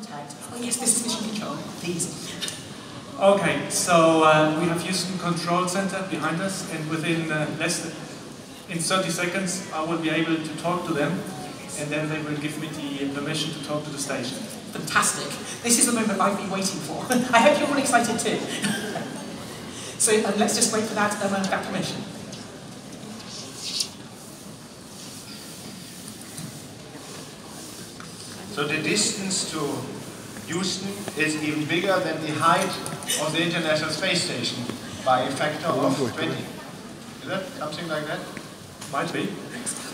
contact. Oh yes, this is mission control, please. Okay, so we have Houston Control Center behind us, and within in 30 seconds I will be able to talk to them, and then they will give me the permission to talk to the station. Fantastic. This is the moment I've been waiting for. I hope you're all excited too. So let's just wait for that permission. So the distance to Houston is even bigger than the height of the International Space Station by a factor of 20. Is that something like that? Might be.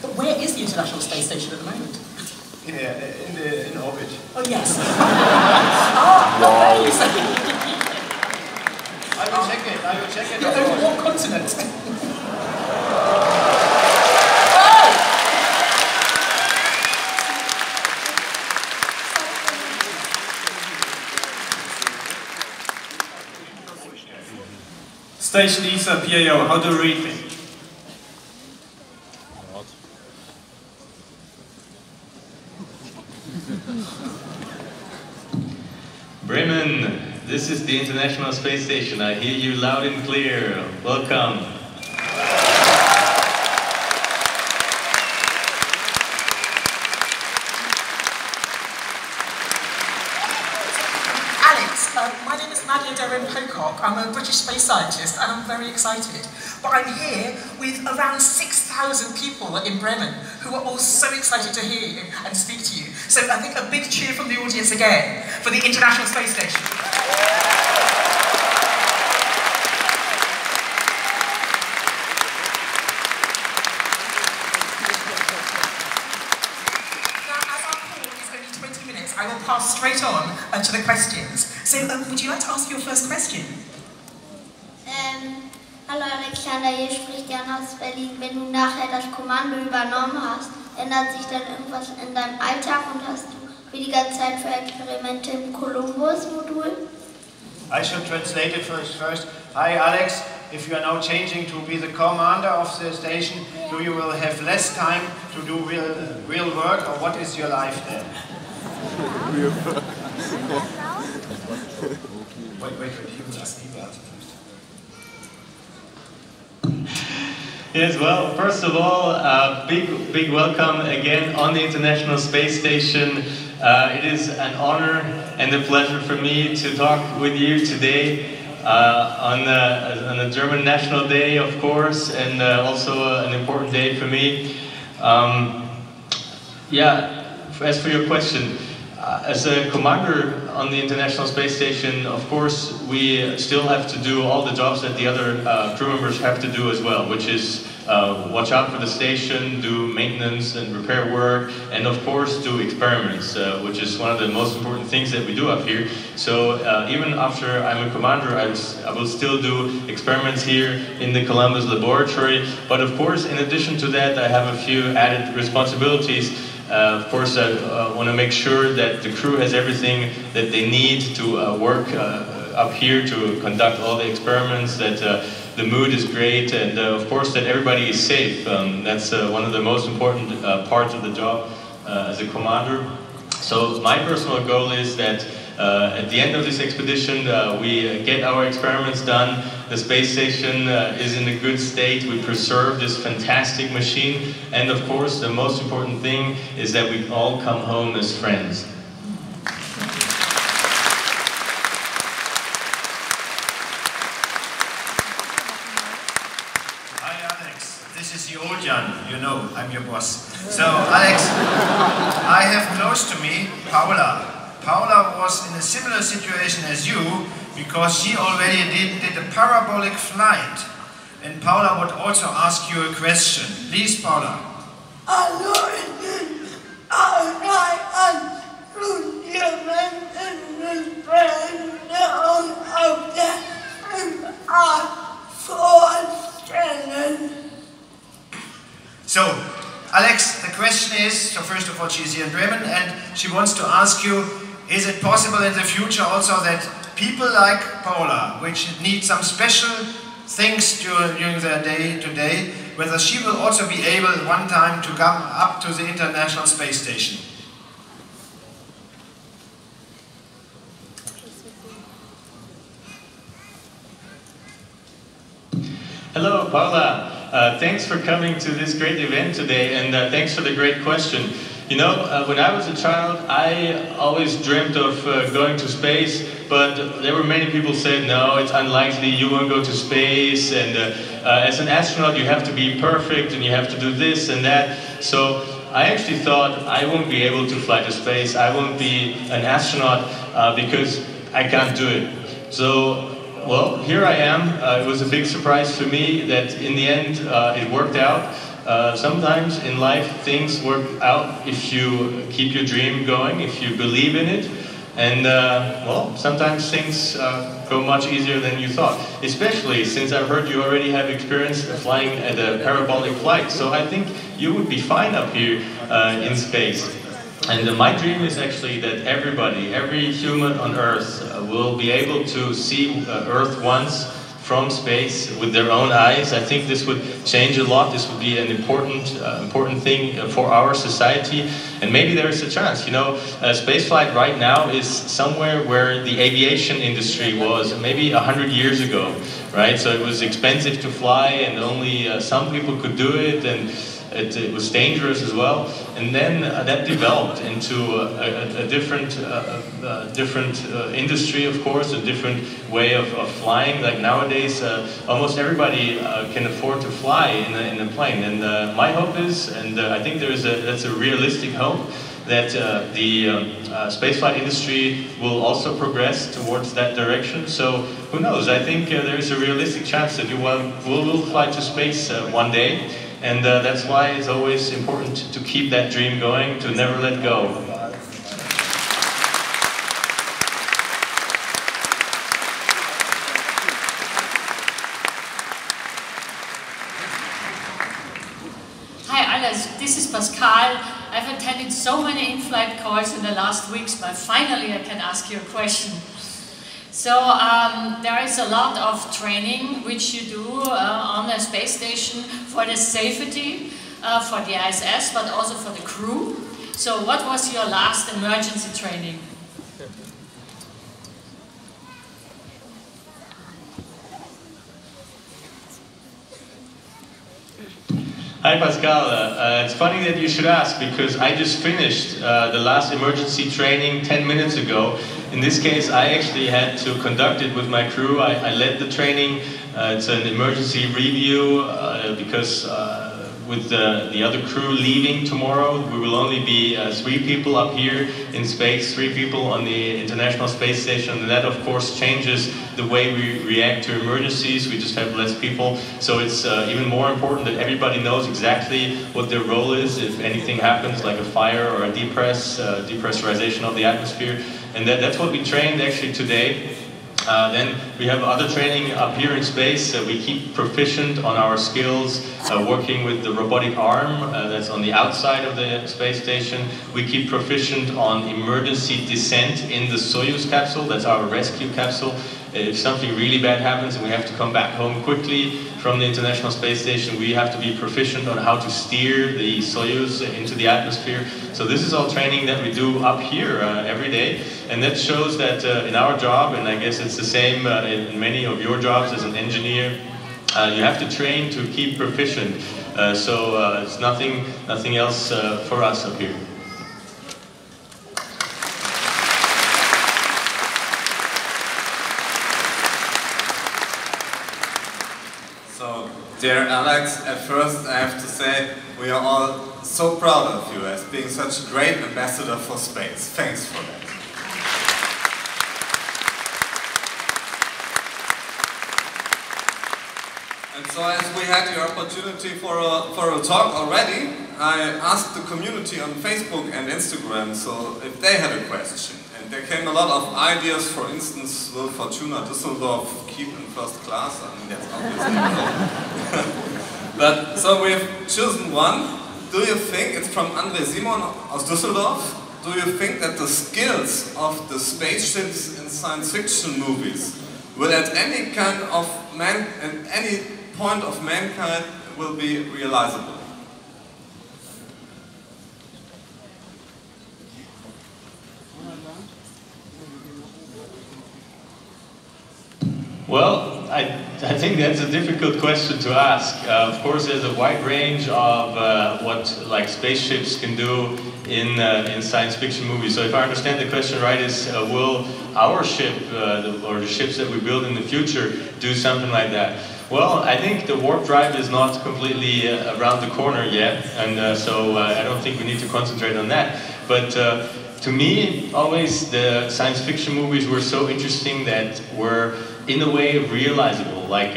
But where is the International Space Station at the moment? In orbit. Oh yes. Oh, I will check it. Over what continent? Station ESA PAO, how to read it? Bremen, this is the International Space Station. I hear you loud and clear. Welcome. Alex, my name is Pocock. I'm a British space scientist and I'm very excited. But I'm here with around 6,000 people in Bremen who are all so excited to hear you and speak to you. So I think a big cheer from the audience again for the International Space Station. I will pass straight on to the questions. So, would you like to ask your first question? Hallo Alexander, hier spricht Jan aus Berlin. Wenn du nachher das Kommando übernommen hast, ändert sich dann irgendwas in deinem Alltag und hast du weniger Zeit für Experimente im Columbus-Modul? I should translate it first. Hi Alex, if you are now changing to be the commander of the station, do you will have less time to do real work, or what is your life then? Wait, he will answer first. Yes, well, first of all, big welcome again on the International Space Station. It is an honor and a pleasure for me to talk with you today on the German National Day, of course, and also an important day for me. As for your question, as a commander on the International Space Station, of course, we still have to do all the jobs that the other crew members have to do as well, which is watch out for the station, do maintenance and repair work, and of course do experiments, which is one of the most important things that we do up here. So even after I'm a commander, I will still do experiments here in the Columbus laboratory. But of course, in addition to that, I have a few added responsibilities. Of course, I want to make sure that the crew has everything that they need to work up here to conduct all the experiments, that the mood is great, and of course that everybody is safe. That's one of the most important parts of the job as a commander. So my personal goal is that at the end of this expedition we get our experiments done, the space station is in a good state, we preserve this fantastic machine, and of course the most important thing is that we all come home as friends. You know, I'm your boss. So, Alex, I have close to me Paula. Paula was in a similar situation as you, because she already did a parabolic flight. And Paula would also ask you a question. Please, Paula. So, Alex, the question is, so first of all, she's here in Bremen, and she wants to ask you, is it possible in the future also that people like Paula, which need some special things during their day to day, whether she will also be able one time to come up to the International Space Station? Hello, Paula. Thanks for coming to this great event today, and thanks for the great question. You know, when I was a child, I always dreamt of going to space, but there were many people who said, no, it's unlikely, you won't go to space, and as an astronaut you have to be perfect, and you have to do this and that. So I actually thought I won't be able to fly to space, I won't be an astronaut because I can't do it. So, well, here I am. It was a big surprise for me that in the end it worked out. Sometimes in life things work out if you keep your dream going, if you believe in it. And well, sometimes things go much easier than you thought. Especially since I've heard you already have experience flying at a parabolic flight. So I think you would be fine up here in space. And my dream is actually that everybody, every human on Earth will be able to see Earth once from space with their own eyes. I think this would change a lot. This would be an important thing for our society. And maybe there is a chance. You know, spaceflight right now is somewhere where the aviation industry was maybe 100 years ago, right? So it was expensive to fly, and only some people could do it, and it was dangerous as well. And then that developed into a different industry, of course, a different way of flying. Like nowadays, almost everybody can afford to fly in a plane. And my hope is, and I think that's a realistic hope, that the spaceflight industry will also progress towards that direction. So who knows? I think there is a realistic chance that you will fly to space one day. And that's why it's always important to keep that dream going, to never let go. Hi Alex, this is Pascal. I've attended so many in-flight calls in the last weeks, but finally I can ask you a question. So there is a lot of training which you do on the space station for the safety for the ISS, but also for the crew. So what was your last emergency training? Hi Pascal, it's funny that you should ask, because I just finished the last emergency training 10 minutes ago. In this case, I actually had to conduct it with my crew. I led the training. It's an emergency review because with the other crew leaving tomorrow, we will only be 3 people up here in space, 3 people on the International Space Station, and that of course changes the way we react to emergencies. We just have less people, so it's even more important that everybody knows exactly what their role is if anything happens, like a fire or a depressurization of the atmosphere. And that's what we trained actually today. Then we have other training up here in space. We keep proficient on our skills working with the robotic arm that's on the outside of the space station. We keep proficient on emergency descent in the Soyuz capsule. That's our rescue capsule. If something really bad happens and we have to come back home quickly from the International Space Station, we have to be proficient on how to steer the Soyuz into the atmosphere. So this is all training that we do up here every day, and that shows that in our job, and I guess it's the same in many of your jobs as an engineer, you have to train to keep proficient. So it's nothing else for us up here. Dear Alex, at first I have to say we are all so proud of you as being such a great ambassador for space. Thanks for that. And so as we had the opportunity for a talk already, I asked the community on Facebook and Instagram so if they had a question. And there came a lot of ideas. For instance, will Fortuna Düsseldorf keep in first class? I mean, that's obviously no. But so we've chosen one. Do you think, it's from André Simon aus Düsseldorf, do you think that the skills of the spaceships in science fiction movies will at any kind of any point of mankind will be realizable? Well, I think that's a difficult question to ask. Of course, there's a wide range of what like spaceships can do in science fiction movies. So if I understand the question right, is will our ship or the ships that we build in the future do something like that? Well, I think the warp drive is not completely around the corner yet, and so I don't think we need to concentrate on that. But to me, always the science fiction movies were so interesting that were in a way realizable, like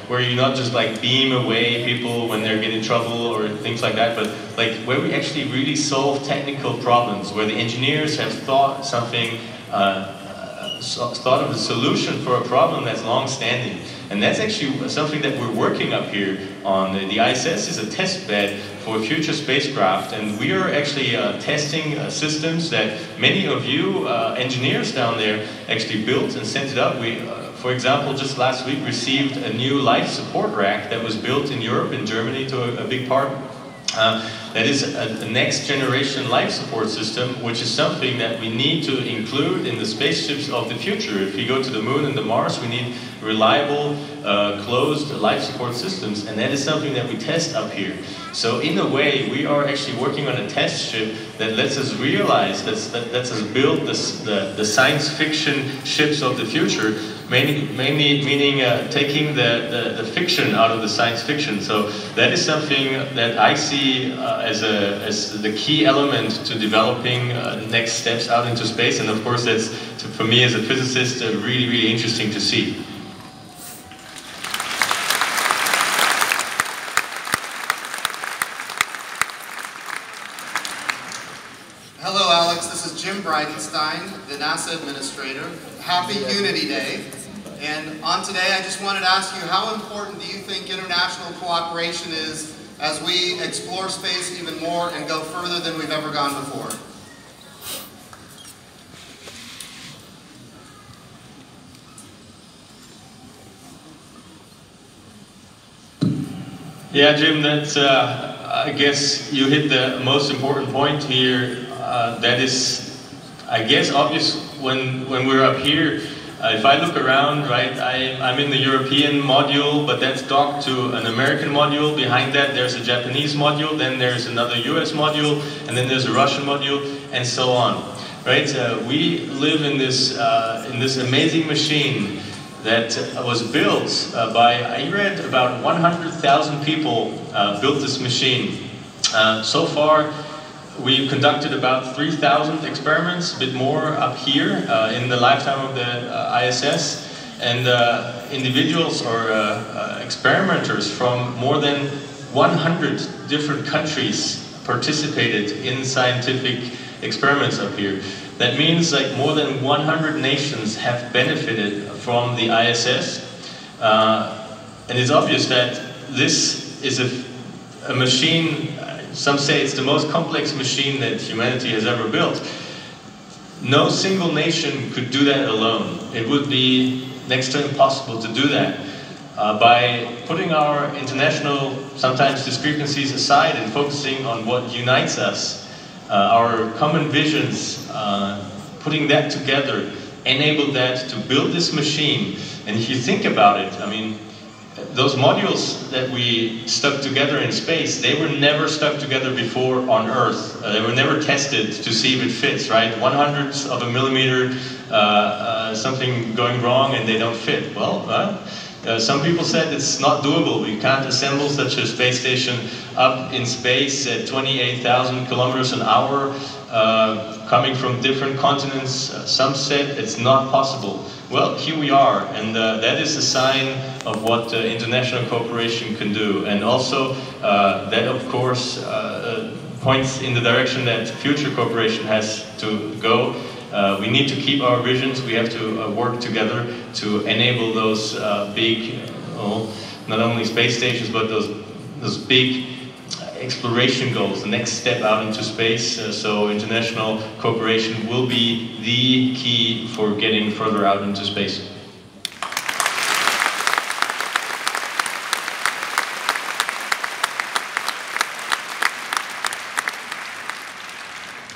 where you not just like beam away people when they're getting in trouble or things like that, but like where we actually really solve technical problems, where the engineers have thought something, thought of a solution for a problem that's long-standing. And that's actually something that we're working up here on. The ISS is a test bed for future spacecraft, and we are actually testing systems that many of you engineers down there actually built and sent it up. We, for example, just last week received a new life support rack that was built in Europe, in Germany to a big part. That is a next generation life support system, which is something that we need to include in the spaceships of the future. If we go to the moon and the Mars, we need reliable, closed life support systems, and that is something that we test up here. So in a way, we are actually working on a test ship that lets us realize, that lets us build the science fiction ships of the future, mainly meaning taking the fiction out of the science fiction. So that is something that I see as the key element to developing next steps out into space, and of course that's, for me as a physicist, really, really interesting to see. Hello Alex, this is Jim Bridenstine, the NASA administrator. Happy Unity Day. And on today I just wanted to ask you, how important do you think international cooperation is as we explore space even more and go further than we've ever gone before? Yeah, Jim, that's, I guess you hit the most important point here. That is, I guess, obvious when we're up here. If I look around, right, I'm in the European module, but that's docked to an American module. Behind that, there's a Japanese module, then there's another US module, and then there's a Russian module, and so on. Right? We live in this amazing machine that was built by, I read, about 100,000 people built this machine. So far, we've conducted about 3,000 experiments, a bit more up here in the lifetime of the ISS. And individuals or experimenters from more than 100 different countries participated in scientific experiments up here. That means like more than 100 nations have benefited from the ISS. And it's obvious that this is a machine. Some say it's the most complex machine that humanity has ever built. No single nation could do that alone. It would be next to impossible to do that. By putting our international, sometimes discrepancies aside and focusing on what unites us, our common visions, putting that together, enabled that to build this machine. And if you think about it, I mean, those modules that we stuck together in space, they were never stuck together before on Earth. They were never tested to see if it fits, right? 1/100th of a millimeter, something going wrong and they don't fit. Well, some people said it's not doable. We can't assemble such a space station up in space at 28,000 kilometers an hour, coming from different continents. Some said it's not possible. Well, here we are, and that is a sign of what international cooperation can do. And also, that of course points in the direction that future cooperation has to go. We need to keep our visions, we have to work together to enable those big, not only space stations, but those big exploration goals, the next step out into space. So international cooperation will be the key for getting further out into space.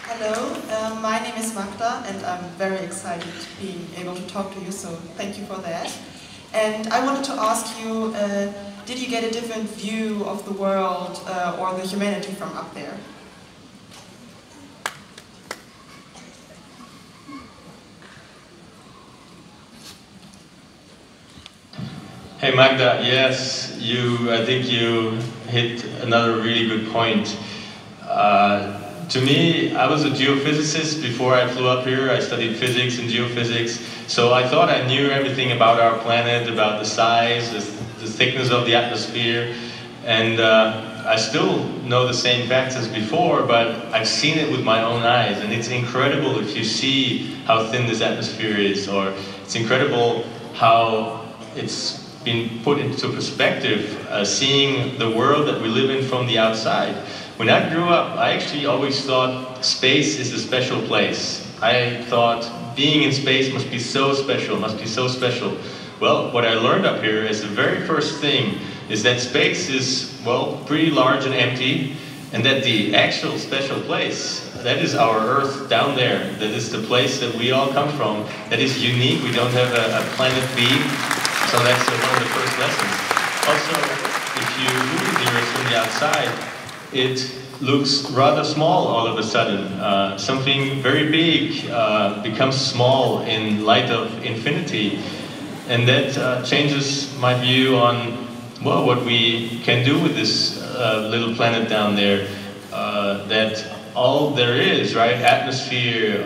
Hello, my name is Magda and I'm very excited being able to talk to you, so thank you for that. And I wanted to ask you, did you get a different view of the world or the humanity from up there? Hey Magda, yes, I think you hit another really good point. To me, I was a geophysicist before I flew up here. I studied physics and geophysics, so I thought I knew everything about our planet, about the size, the thickness of the atmosphere, and I still know the same facts as before, but I've seen it with my own eyes, and it's incredible if you see how thin this atmosphere is, or it's incredible how it's been put into perspective, seeing the world that we live in from the outside. When I grew up, I actually always thought space is a special place. I thought being in space must be so special, must be so special. Well, what I learned up here is the very first thing is that space is, well, pretty large and empty, and that the actual special place, that is our Earth down there, that is the place that we all come from, that is unique. We don't have a planet B. So that's one of the first lessons. Also, if you look at the Earth from the outside, it looks rather small all of a sudden. Something very big becomes small in light of infinity. And that changes my view on, well, what we can do with this little planet down there. That all there is, right, atmosphere,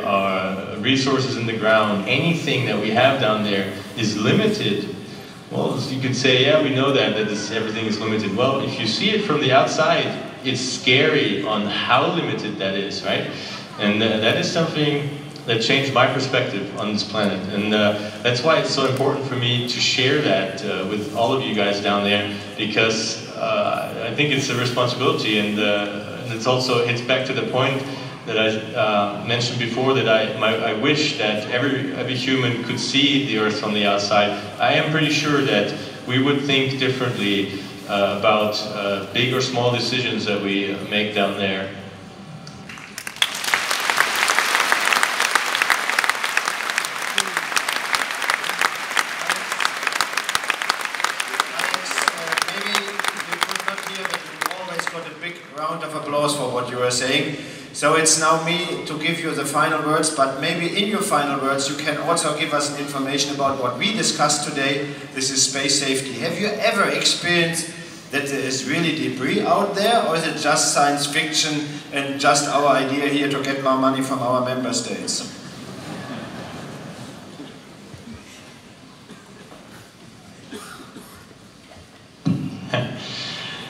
resources in the ground, anything that we have down there is limited. Well, you could say, yeah, we know that everything is limited. Well, if you see it from the outside, it's scary on how limited that is, right? And that is something that changed my perspective on this planet. And that's why it's so important for me to share that with all of you guys down there, because I think it's a responsibility, and it's also hits back to the point that I mentioned before, that I wish that every human could see the Earth from the outside. I am pretty sure that we would think differently about big or small decisions that we make down there. Maybe you could not hear, but you always got a big round of applause for what you were saying. So it's now me to give you the final words, but maybe in your final words you can also give us information about what we discussed today. This is space safety. Have you ever experienced that there is really debris out there, or is it just science fiction and just our idea here to get more money from our member states?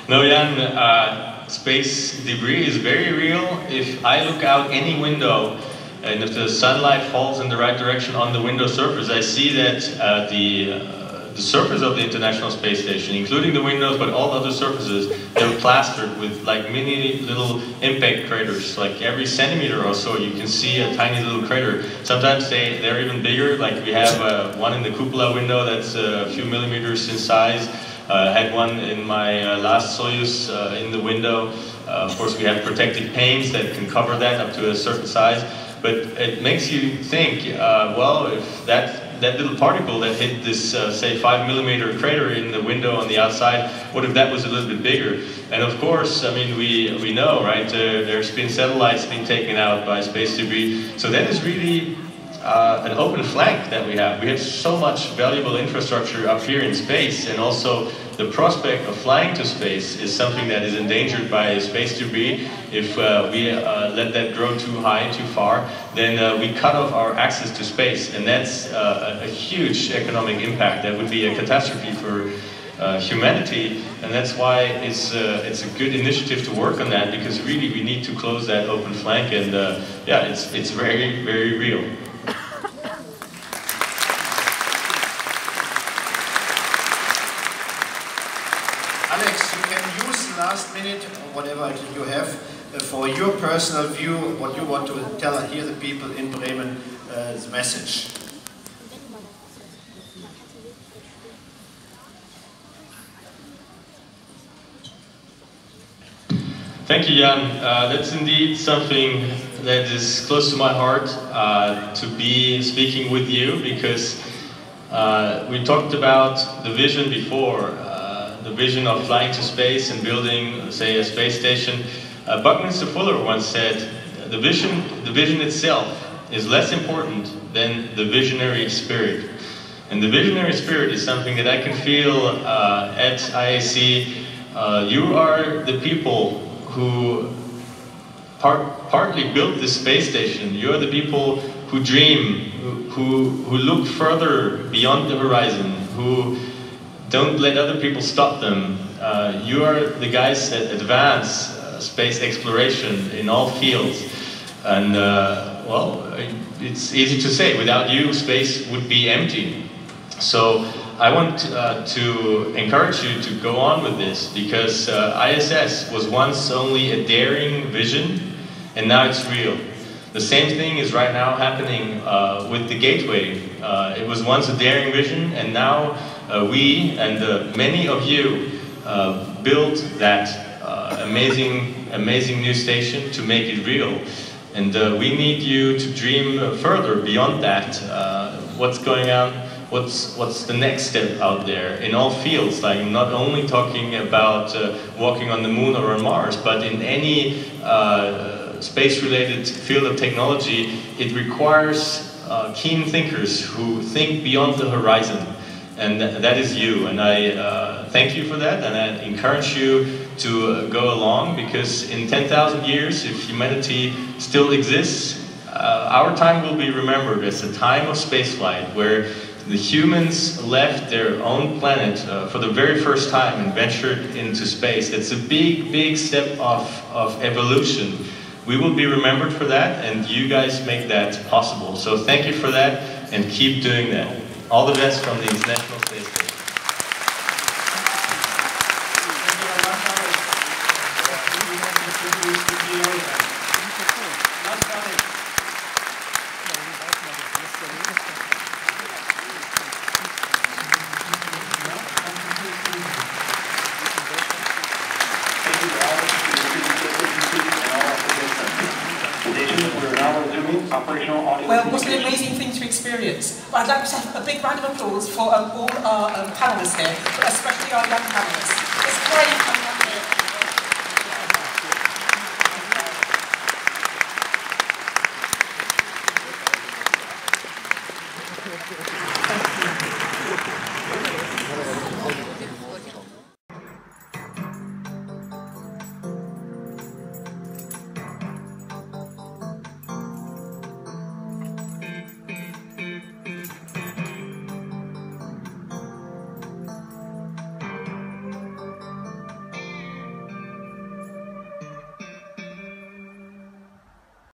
No, Jan, space debris is very real. If I look out any window, and if the sunlight falls in the right direction on the window surface, I see that the surface of the International Space Station, including the windows, but all other surfaces, they're plastered with like mini little impact craters. Like every centimeter or so, you can see a tiny little crater. Sometimes they're even bigger. Like we have one in the cupola window that's a few millimeters in size. Had one in my last Soyuz in the window. Of course, we have protective panes that can cover that up to a certain size. But it makes you think, well, if that little particle that hit this, say, 5mm crater in the window on the outside, what if that was a little bit bigger? And of course, I mean, we know, right, there's been satellites being taken out by space debris. So that is really an open flank that we have. We have so much valuable infrastructure up here in space, and also the prospect of flying to space is something that is endangered by space debris. If we let that grow too high, too far, then we cut off our access to space, and that's a huge economic impact. That would be a catastrophe for humanity, and that's why it's a good initiative to work on that, because really we need to close that open flank, and yeah, it's very, very real. Alex, you can use the last minute, or whatever you have, for your personal view, what you want to tell here the people in Bremen, the message. Thank you, Jan. That's indeed something that is close to my heart, to be speaking with you, because We talked about the vision before, the vision of flying to space and building, say, a space station. Buckminster Fuller once said, the vision itself is less important than the visionary spirit. And the visionary spirit is something that I can feel at IAC. You are the people who partly built this space station. You are the people who dream, who look further beyond the horizon, who don't let other people stop them. You are the guys that advance space exploration in all fields. And well, it's easy to say, without you, space would be empty. So I want to encourage you to go on with this, because ISS was once only a daring vision, and now it's real. The same thing is right now happening with the Gateway. It was once a daring vision, and now we and many of you built that amazing new station to make it real. And we need you to dream further beyond that. What's going on? What's the next step out there in all fields? Like, not only talking about walking on the moon or on Mars, but in any space-related field of technology, it requires keen thinkers who think beyond the horizon. And that is you. And I thank you for that, and I encourage you to go along, because in 10,000 years, if humanity still exists, our time will be remembered as a time of spaceflight, where the humans left their own planet for the very first time and ventured into space. It's a big step of evolution. We will be remembered for that, and you guys make that possible. So thank you for that, and keep doing that. All the best from the International Space Station. Well, it was an amazing thing to experience. But I'd like to have a big round of applause for all our panellists here, but especially our young panellists.